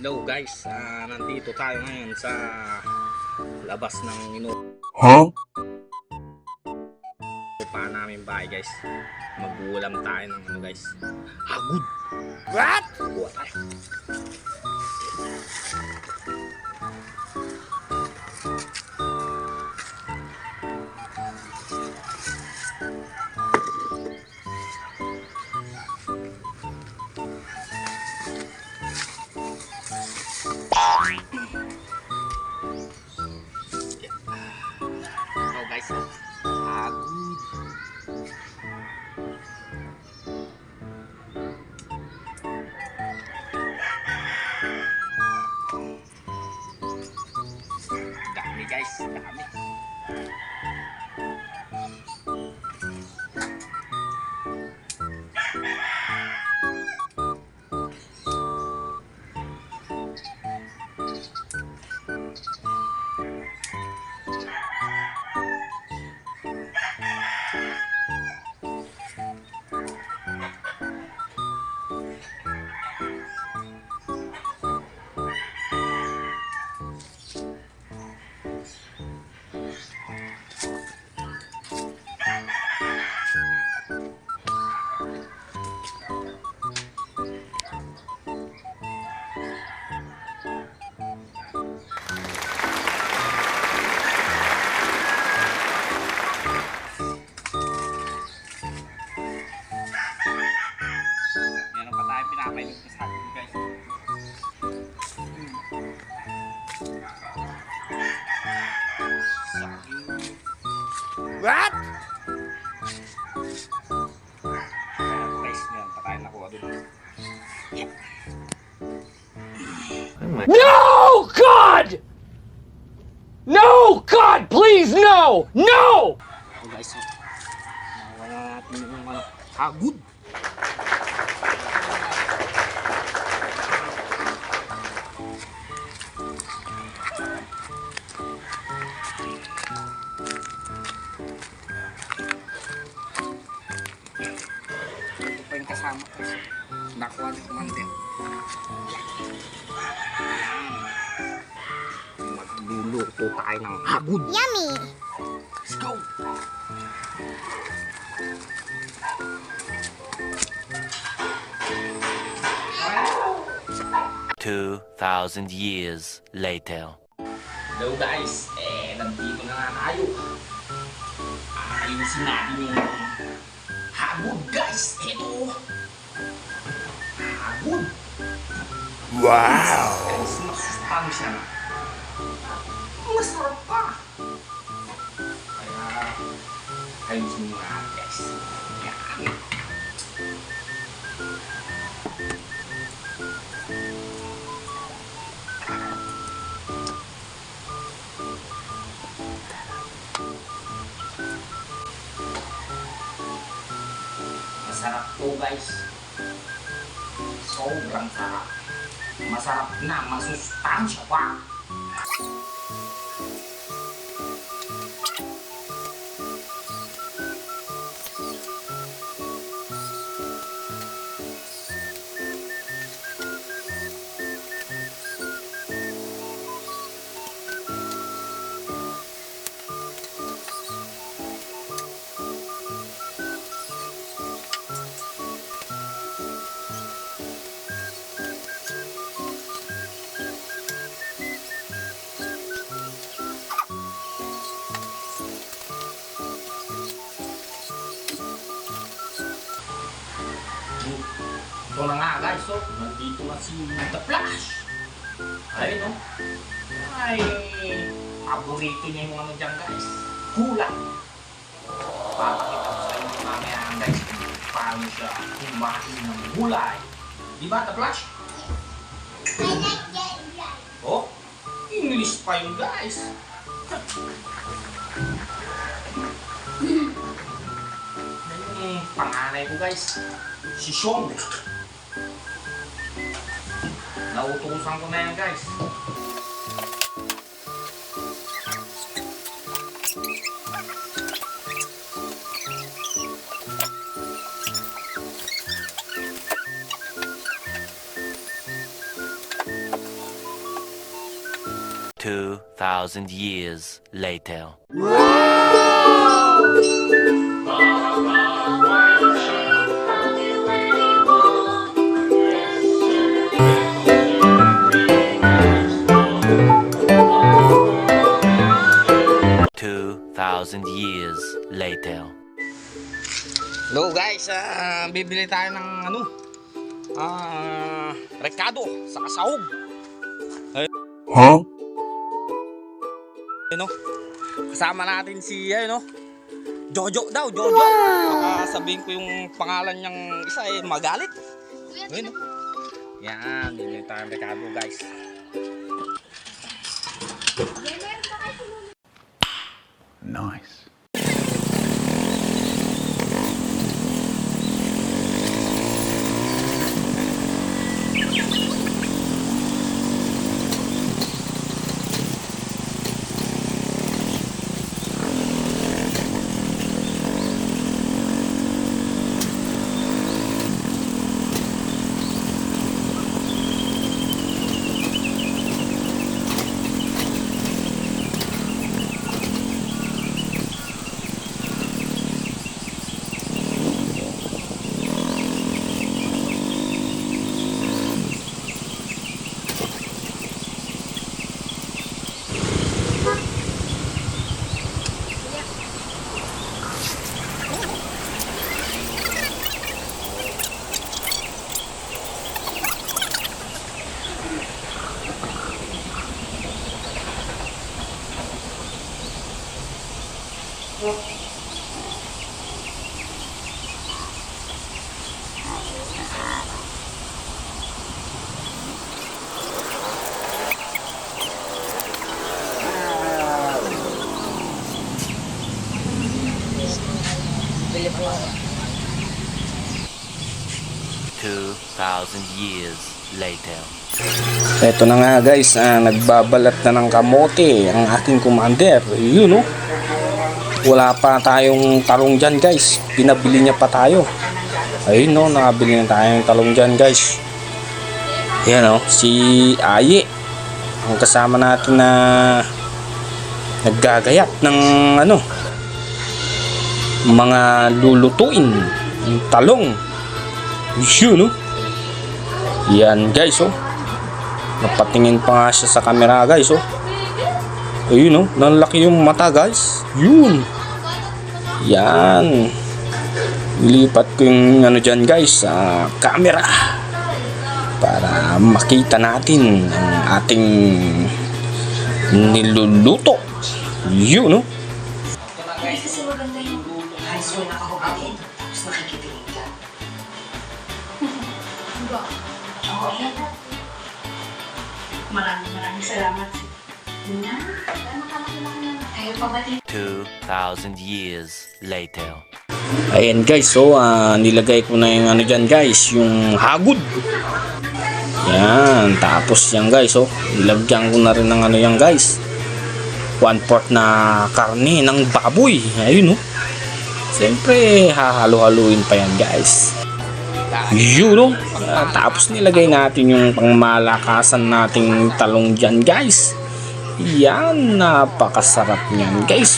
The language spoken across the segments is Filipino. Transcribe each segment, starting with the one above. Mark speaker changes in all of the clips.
Speaker 1: Hello guys, nandito tayo ngayon sa labas ng inuupa namin bahay guys. Mag-uulam tayo ng ano guys, hagod. What? Buwa tayo. Oh guys, hagod. Dami guys, dami. Meron pa tayo pinapainom sa hagod guys. Sakit. What? Guys, meron pa tayo nakuha dun.
Speaker 2: No, God! No, God, please, no! No!
Speaker 1: So guys, nawala natin yung hagod. Ito pa yung kasama kasi nakuha ni Commander. Magluluto tayo ng hagod.
Speaker 3: Yummy!
Speaker 1: Let's go!
Speaker 4: 2,000 years later.
Speaker 1: Hello guys, nandito na nga tayo. Ayusin natin yung hagod guys. Ito. Hagod.
Speaker 4: Wow!
Speaker 1: Guys, masustansya. Masarap pa. Kaya, ayusin mo nga guys. Yan. Masarap to guys. Sobrang sarap. Masarap na, masustansya pa. Ito na nga guys, so, nandito na si The Flash. Ayun no. Ay, paborito niya yung ano dyan guys. Gulay. Papakita ko sa inyo mamaya guys kung paano siya kumain ng gulay. Diba The Flash?
Speaker 3: I like that rice.
Speaker 1: Oh, English pa yun guys. Yan yung panganay ko guys. Si Sean. Nautusan ko na yan guys.
Speaker 4: 2,000 years later. Thousand years later.
Speaker 1: Hello guys, bibili tayo ng rekado sa kasahog.
Speaker 2: Huh?
Speaker 1: Kasama natin si Jojo daw, Jojo. Baka sabihin ko yung pangalan niyang isa magalit. Ayun, yan, bibili tayo ng rekado guys.
Speaker 2: Nice.
Speaker 4: Two 2,000 years later.
Speaker 1: Eto na nga guys, nagbabalat na ng kamote ang aking commander. Yun wala pa tayong talong dyan guys, pinabili niya pa tayo. Ayun nakabili na tayong talong dyan guys. Yan si Aye ang kasama natin na naggagayat ng mga lulutuin ng talong. Yun yan guys napatingin pa nga siya sa camera guys ayun nanlaki yung mata guys. Yun yan, ilipat ko yung dyan guys sa camera para makita natin ang ating niluluto. Yun
Speaker 5: Kasi maganda yung high school na kahugin. Tapos nakikitingin ka. Maraming salamat. Ayaw pa ba
Speaker 4: 2,000 years later.
Speaker 1: Ayan guys, nilagay ko na yung dyan guys, yung hagod. Yan, tapos yan guys, nilagyan ko na rin ng yan guys, 1/4 na karne ng baboy. Ayun siyempre hahalo-haluin pa yan guys. Yun tapos nilagay natin yung pangmalakasan nating talong dyan guys. Yan, napakasarap niyan guys.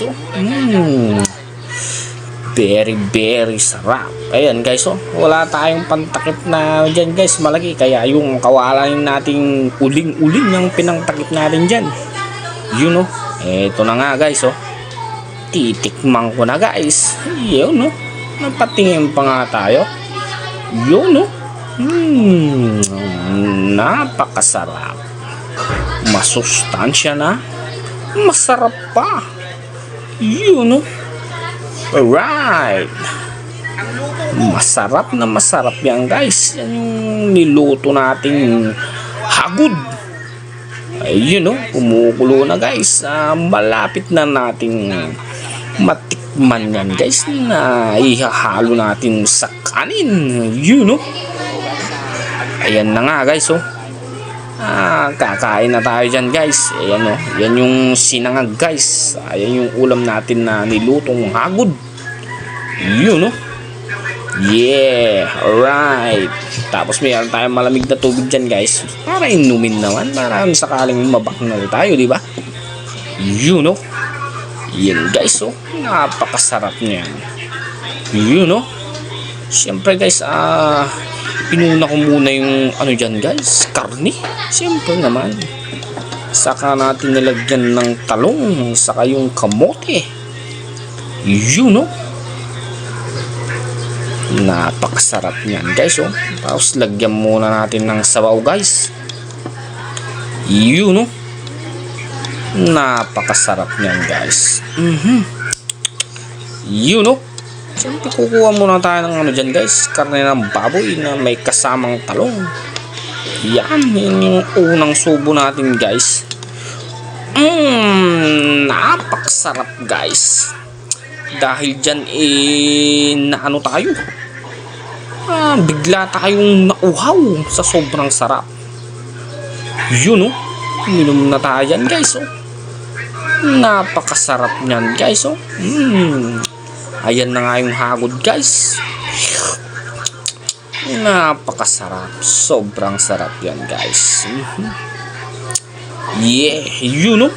Speaker 1: Very very sarap. Ayan guys, wala tayong pantakip na dyan guys malaki, kaya yung kawalan nating uling-uling yung pinangtakip natin dyan. Yun eto na nga guys, titikman ko na guys. Yun napatingin pa nga tayo. Yun napakasarap, masustansya na, masarap pa. Yun alright, masarap na masarap yan guys. Yan yung niluto nating hagod. Ayun kumukulo na guys. Malapit na nating matikman yan guys, na ihahalo natin sa kanin. Yun ayan na nga guys. Kakain na tayo dyan guys. Ayan yan yung sinangag guys. Ayan yung ulam natin na nilutong hagod. Yun yeah, alright. Tapos mayroon tayong malamig na tubig dyan guys. Para inumin naman. Para sakaling mabaknal tayo, di ba? Yun oh. Yan guys oh. Napakasarap niyan. Yun oh. Siyempre guys, inuna ko muna yung ano dyan guys, karne. Siyempre naman. Saka natin nilagyan ng talong. Saka yung kamote. Yun oh. Napakasarap niyan guys oh. Tapos lagyan muna natin ng sabaw guys. Yun oh. Napakasarap niyan guys. Yun oh. Siyempre kukuha muna tayo ng ano dyan guys, karne ng baboy na may kasamang talong. Yan yung unang subo natin guys. Napakasarap guys. Dahil dyan na ano tayo, bigla tayong nauhaw sa sobrang sarap. Yun oh. Minom na tayo dyan guys oh. Napakasarap nyan guys oh. Ayan na nga yung hagod guys. Napakasarap. Sobrang sarap yan guys. Yeah, yun oh.